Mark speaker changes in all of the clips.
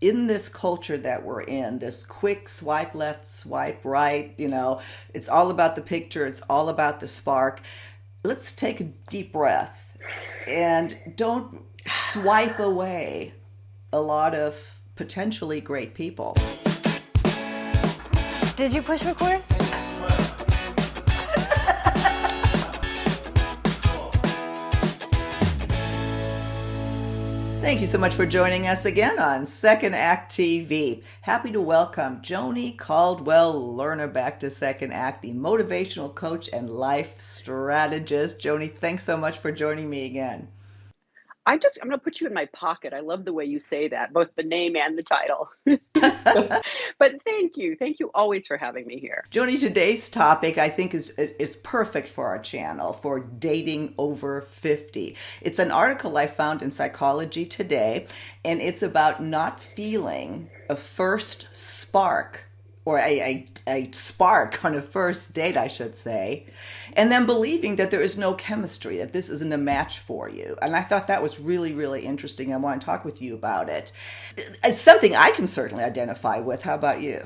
Speaker 1: in this culture that we're in, this quick swipe left, swipe right, it's all about the picture, it's all about the spark. Let's take a deep breath and don't swipe away a lot of potentially great people.
Speaker 2: Did you push record?
Speaker 1: Thank you so much for joining us again on Second Act TV. Happy to welcome Joni Caldwell Lerner back to Second Act, the motivational coach and life strategist. Joni, thanks so much for joining me again.
Speaker 3: I'm going to put you in my pocket. I love the way you say that, both the name and the title. But thank you. Thank you always for having me here.
Speaker 1: Joni, today's topic I think is perfect for our channel, for dating over 50. It's an article I found in Psychology Today, and it's about not feeling a first spark, or a spark on a first date, I should say, and then believing that there is no chemistry, that this isn't a match for you. And I thought that was really, really interesting. I want to talk with you about it. It's something I can certainly identify with. How about you?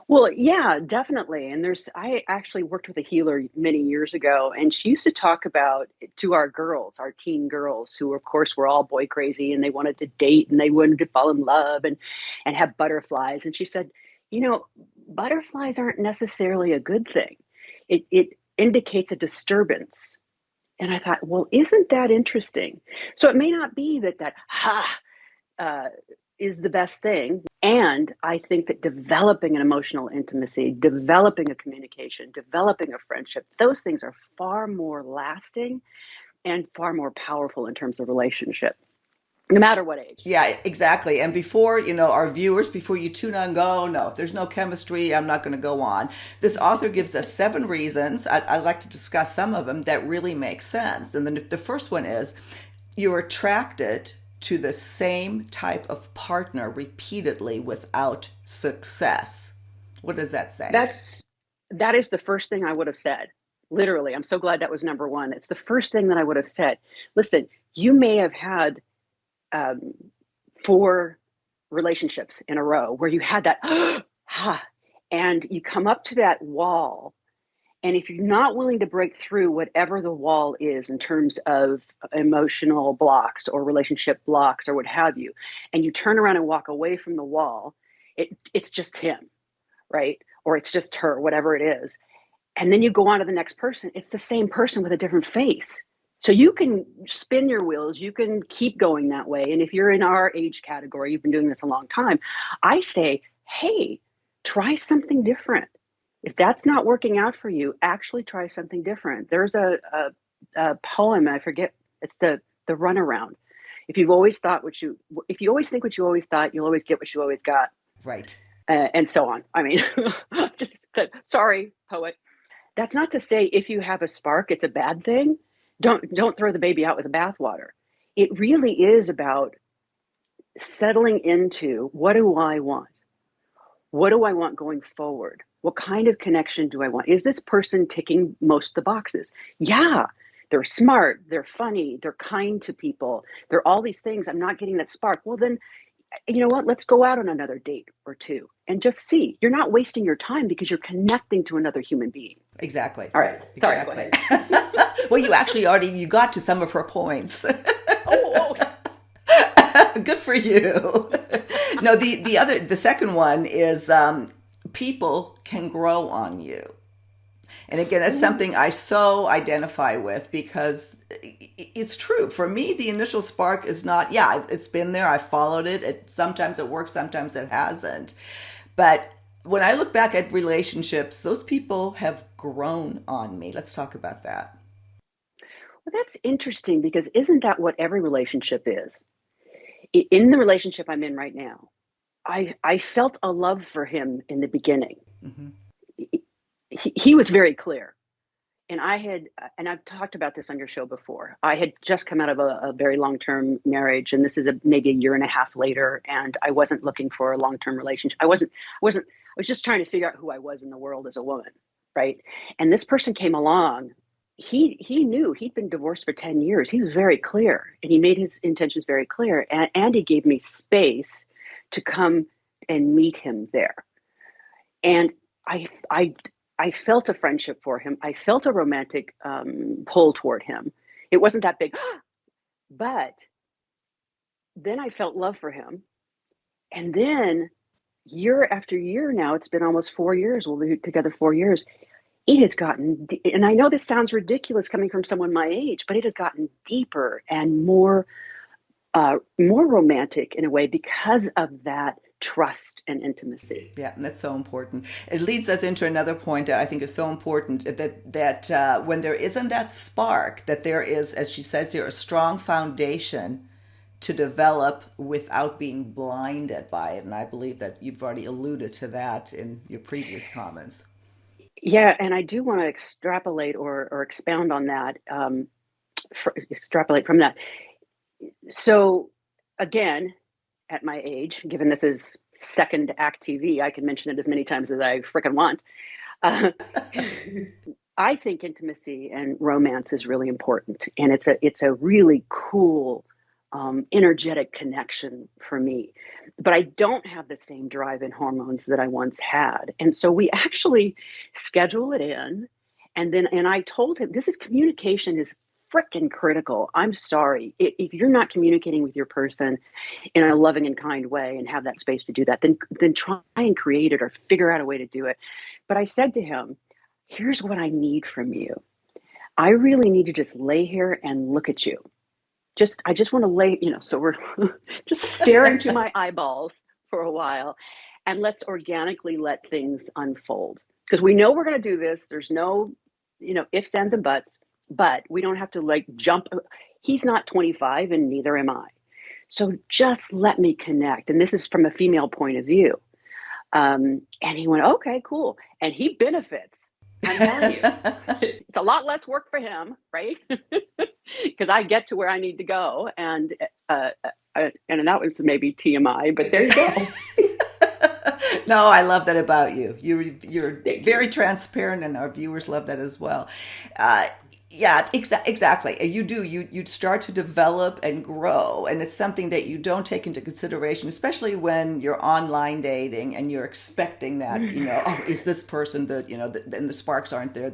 Speaker 3: Well, yeah, definitely. And I actually worked with a healer many years ago, and she used to talk about to our girls, our teen girls, who of course were all boy crazy and they wanted to date and they wanted to fall in love and have butterflies. And she said, butterflies aren't necessarily a good thing. It indicates a disturbance. And I thought, well, isn't that interesting? So it may not be that is the best thing. And I think that developing an emotional intimacy, developing a communication, developing a friendship, those things are far more lasting and far more powerful in terms of relationship, no matter what age.
Speaker 1: Yeah, exactly. And before, our viewers, before you tune on, go, no, if there's no chemistry, I'm not going to go on. This author gives us 7 reasons. I'd like to discuss some of them that really make sense. And then the first one is you're attracted to the same type of partner repeatedly without success. What does that say?
Speaker 3: That is the first thing I would have said. Literally, I'm so glad that was number one. It's the first thing that I would have said. Listen, you may have had 4 relationships in a row where you had that, and you come up to that wall. And if you're not willing to break through whatever the wall is in terms of emotional blocks or relationship blocks or what have you, and you turn around and walk away from the wall, it's just him, right? Or it's just her, whatever it is. And then you go on to the next person. It's the same person with a different face. So you can spin your wheels, you can keep going that way. And if you're in our age category, you've been doing this a long time, I say, hey, try something different. If that's not working out for you, actually try something different. There's a poem, I forget, it's the runaround. If you always think what you always thought, you'll always get what you always got.
Speaker 1: Right.
Speaker 3: And so on. I mean, sorry, poet. That's not to say if you have a spark, it's a bad thing. Don't throw the baby out with the bathwater. It really is about settling into, what do I want? What do I want going forward? What kind of connection do I want? Is this person ticking most of the boxes? Yeah, they're smart, they're funny, they're kind to people, they're all these things. I'm not getting that spark. Well, then, you know what? Let's go out on another date or 2 and just see. You're not wasting your time because you're connecting to another human being.
Speaker 1: Exactly.
Speaker 3: All right. Sorry,
Speaker 1: exactly.
Speaker 3: Go ahead.
Speaker 1: Well, you actually you got to some of her points.
Speaker 3: Oh.
Speaker 1: Good for you. No, the second one is people can grow on you. And again, that's something I so identify with because it's true. For me, the initial spark is not, it's been there. I followed it. Sometimes it works, sometimes it hasn't. But when I look back at relationships, those people have grown on me. Let's talk about that.
Speaker 3: Well, that's interesting because isn't that what every relationship is? In the relationship I'm in right now, I felt a love for him in the beginning.
Speaker 1: Mm-hmm.
Speaker 3: He was very clear. And I've talked about this on your show before. I had just come out of a very long-term marriage, and this is maybe a year and a half later, and I wasn't looking for a long-term relationship. I was just trying to figure out who I was in the world as a woman, right? And this person came along he knew he'd been divorced for 10 years. He was very clear, and he made his intentions very clear, and he gave me space to come and meet him there. And I I I felt a friendship for him. I felt a romantic pull toward him. It wasn't that big, but then I felt love for him. And then year after year now, it's been almost 4 years. We'll be together 4 years. It has gotten, and I know this sounds ridiculous coming from someone my age, but it has gotten deeper and more romantic in a way because of that trust and intimacy.
Speaker 1: Yeah, that's so important. It leads us into another point that I think is so important, that when there isn't that spark, that there is, as she says here, a strong foundation to develop without being blinded by it. And I believe that you've already alluded to that in your previous comments.
Speaker 3: Yeah, and I do want to extrapolate or expound on that, extrapolate from that. So, again, at my age, given this is second act TV, I can mention it as many times as I freaking want. Uh, I think intimacy and romance is really important, and it's a really cool, energetic connection for me. But I don't have the same drive and hormones that I once had, and so we actually schedule it in, and I told him this is communication is freaking critical. I'm sorry if you're not communicating with your person in a loving and kind way and have that space to do that, then try and create it or figure out a way to do it. But I said to him, here's what I need from you. I really need to just lay here and look at you. I just want to lay, so we're just staring to my eyeballs for a while, and let's organically let things unfold. Because we know we're going to do this. There's no, ifs, ands, and buts, but we don't have to like jump. He's not 25 and neither am I. So just let me connect. And this is from a female point of view. And he went, okay, cool. And he benefits. I'm telling you, it's a lot less work for him, right? Because I get to where I need to go. And that was maybe TMI, but there you go.
Speaker 1: No, I love that about you. You're
Speaker 3: Thank you.
Speaker 1: very transparent, and our viewers love that as well. Uh, yeah, exactly. You do. You start to develop and grow, and it's something that you don't take into consideration, especially when you're online dating and you're expecting that. Oh, is this person and the sparks aren't there?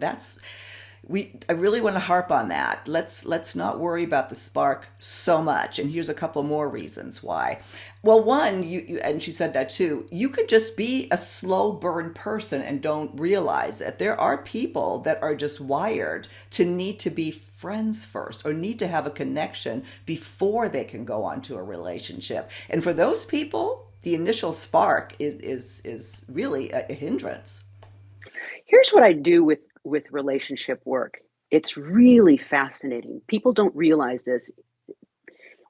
Speaker 1: I really want to harp on that. Let's not worry about the spark so much. And here's a couple more reasons why. Well, one, you and she said that too. You could just be a slow burn person and don't realize it. There are people that are just wired to need to be friends first or need to have a connection before they can go on to a relationship. And for those people, the initial spark is really a hindrance.
Speaker 3: Here's what I do with relationship work. It's really fascinating. People don't realize this.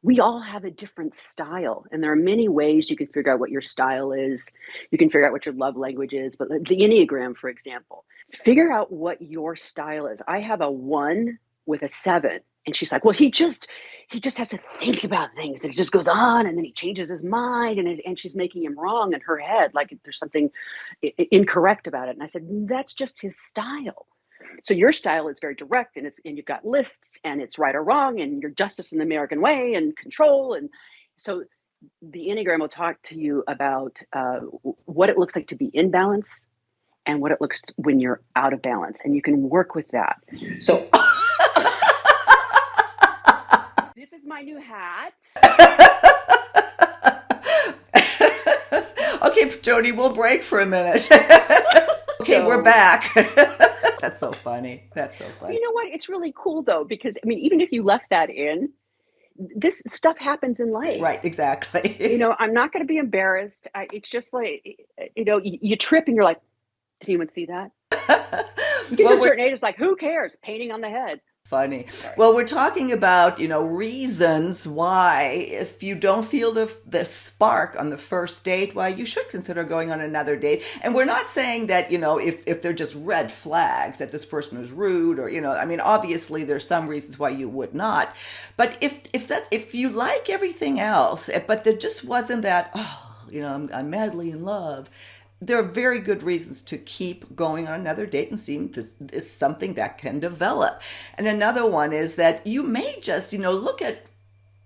Speaker 3: We all have a different style, and there are many ways you can figure out what your style is. You can figure out what your love language is, but the Enneagram, for example, figure out what your style is. I have a 1 with a 7, and she's like, well, he just has to think about things. It just goes on, and then he changes his mind, and she's making him wrong in her head, like there's something incorrect about it. And I said, that's just his style. So your style is very direct, and you've got lists, and it's right or wrong, and you're justice in the American way, and control. And so the Enneagram will talk to you about what it looks like to be in balance and what it looks when you're out of balance, and you can work with that. So this is my new hat.
Speaker 1: Okay, Joni, we'll break for a minute. Okay, we're back. That's so funny. That's so funny.
Speaker 3: You know what? It's really cool though, because I mean, even if you left that in, this stuff happens in life.
Speaker 1: Right, exactly.
Speaker 3: I'm not going to be embarrassed. It's just like, you trip and you're like, did anyone see that? You get to a certain age, it's like, who cares? Painting on the head.
Speaker 1: Funny. Well, we're talking about, reasons why, if you don't feel the spark on the first date, why you should consider going on another date. And we're not saying that, if they're just red flags, that this person is rude or, obviously there's some reasons why you would not. But if you like everything else, but there just wasn't that, I'm madly in love. there are very good reasons to keep going on another date and seeing if this is something that can develop. And another one is that you may just, look at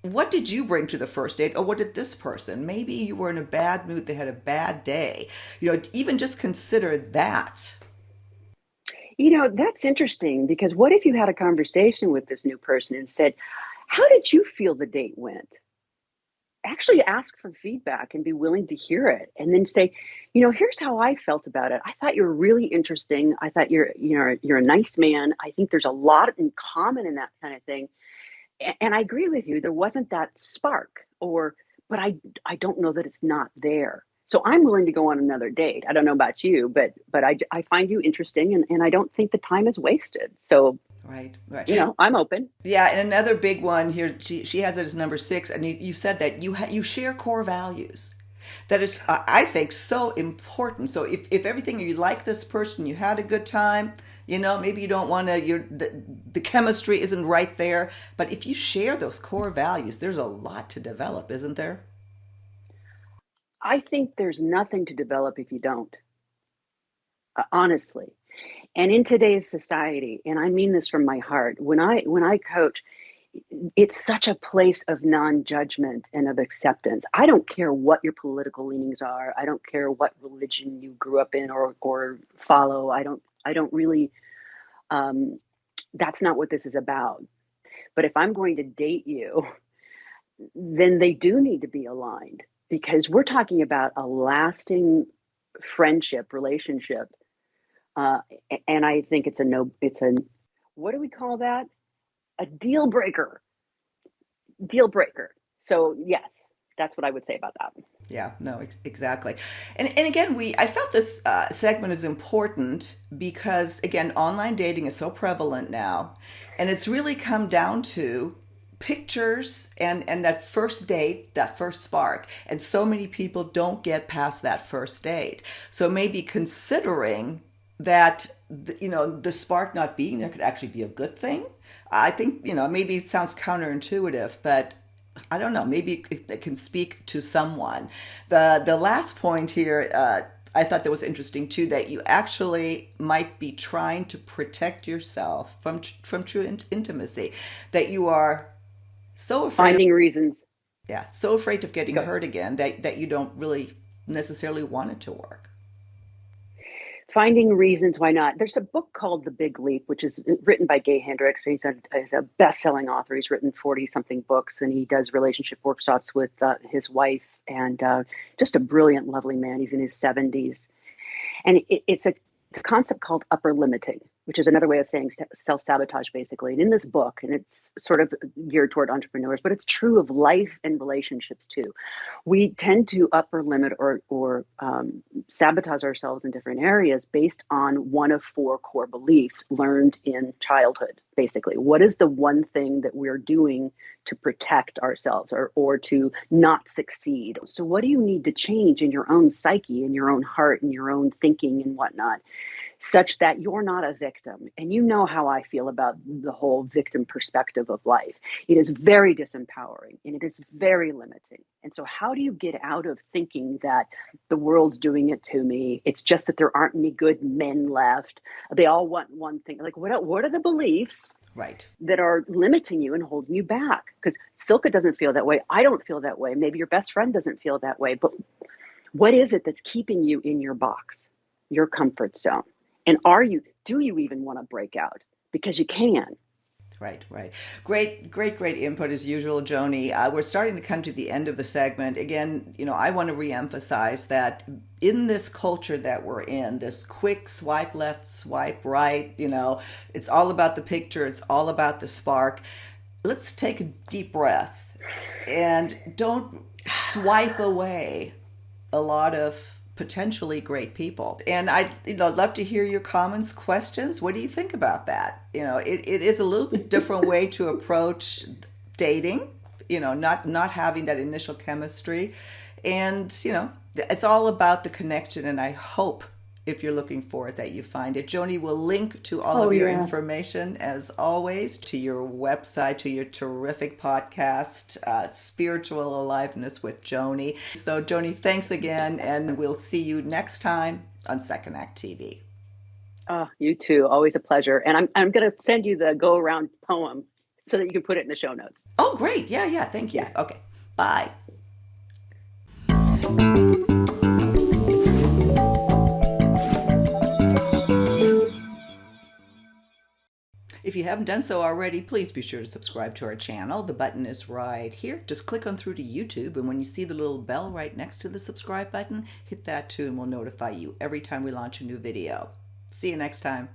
Speaker 1: what did you bring to the first date, or what did this person? Maybe you were in a bad mood, they had a bad day. Even just consider that.
Speaker 3: That's interesting because what if you had a conversation with this new person and said, how did you feel the date went? Actually ask for feedback and be willing to hear it, and then say, here's how I felt about it. I thought you were really interesting. I thought you're a nice man. I think there's a lot in common in that kind of thing. And I agree with you. There wasn't that spark, but I don't know that it's not there. So I'm willing to go on another date. I don't know about you, but I find you interesting, and I don't think the time is wasted. So,
Speaker 1: Right, right.
Speaker 3: I'm open.
Speaker 1: Yeah, and another big one here, she has it as number 6, and you said that you share core values. That is, I think, so important. So if everything, you like this person, you had a good time, maybe you don't want to, the chemistry isn't right there, but if you share those core values, there's a lot to develop, isn't there?
Speaker 3: I think there's nothing to develop if you don't, honestly. And in today's society, and I mean this from my heart, when I coach, it's such a place of non-judgment and of acceptance. I don't care what your political leanings are. I don't care what religion you grew up in or follow. I don't really that's not what this is about. But if I'm going to date you, then they do need to be aligned because we're talking about a lasting friendship, relationship. Uh, and I think what do we call that? A deal breaker. Deal breaker. So yes, that's what I would say about that.
Speaker 1: Yeah, no, exactly. And again, I felt this segment is important because, again, online dating is so prevalent now. And it's really come down to pictures and that first date, that first spark. And so many people don't get past that first date. So maybe considering that, the spark not being there could actually be a good thing. I think, maybe it sounds counterintuitive, but I don't know. Maybe it can speak to someone. The last point here, I thought that was interesting too. That you actually might be trying to protect yourself from true intimacy. That you are so afraid of,
Speaker 3: Finding reasons.
Speaker 1: yeah, so afraid of getting
Speaker 3: Go.
Speaker 1: hurt again that you don't really necessarily want it to work.
Speaker 3: Finding reasons why not. There's a book called The Big Leap, which is written by Gay Hendricks. He's a best-selling author. He's written 40-something books, and he does relationship workshops with his wife, and just a brilliant, lovely man. He's in his 70s. And it's a concept called upper limiting, which is another way of saying self-sabotage, basically. And in this book, and it's sort of geared toward entrepreneurs, but it's true of life and relationships too. We tend to upper limit or sabotage ourselves in different areas based on one of 4 core beliefs learned in childhood. Basically, what is the one thing that we're doing to protect ourselves or to not succeed? So what do you need to change in your own psyche, in your own heart, in your own thinking and whatnot, such that you're not a victim? And you know how I feel about the whole victim perspective of life. It is very disempowering and it is very limiting. And so how do you get out of thinking that the world's doing it to me? It's just that there aren't any good men left. They all want one thing. Like, what are the beliefs
Speaker 1: Right.
Speaker 3: that are limiting you and holding you back? Because Silka doesn't feel that way. I don't feel that way. Maybe your best friend doesn't feel that way. But what is it that's keeping you in your box, your comfort zone? And do you even want to break out? Because you can.
Speaker 1: Right, right. Great input as usual, Joni. We're starting to come to the end of the segment. Again, I want to reemphasize that in this culture that we're in, this quick swipe left, swipe right, it's all about the picture, it's all about the spark. Let's take a deep breath and don't swipe away a lot of potentially great people. And I'd love to hear your comments, questions. What do you think about that? It is a little bit different way to approach dating, not having that initial chemistry. And, it's all about the connection. And I hope if you're looking for it, that you find it. Joni will link to all
Speaker 3: Oh,
Speaker 1: of your
Speaker 3: yeah.
Speaker 1: information, as always, to your website, to your terrific podcast, Spiritual Aliveness with Joni. So, Joni, thanks again, and we'll see you next time on Second Act TV.
Speaker 3: Oh, you too. Always a pleasure. And I'm going to send you the go around poem so that you can put it in the show notes.
Speaker 1: Oh, great. Yeah, yeah. Thank you.
Speaker 3: Yeah.
Speaker 1: Okay. Bye. If you haven't done so already, please be sure to subscribe to our channel. The button is right here. Just click on through to YouTube, and when you see the little bell right next to the subscribe button, hit that too, and we'll notify you every time we launch a new video. See you next time.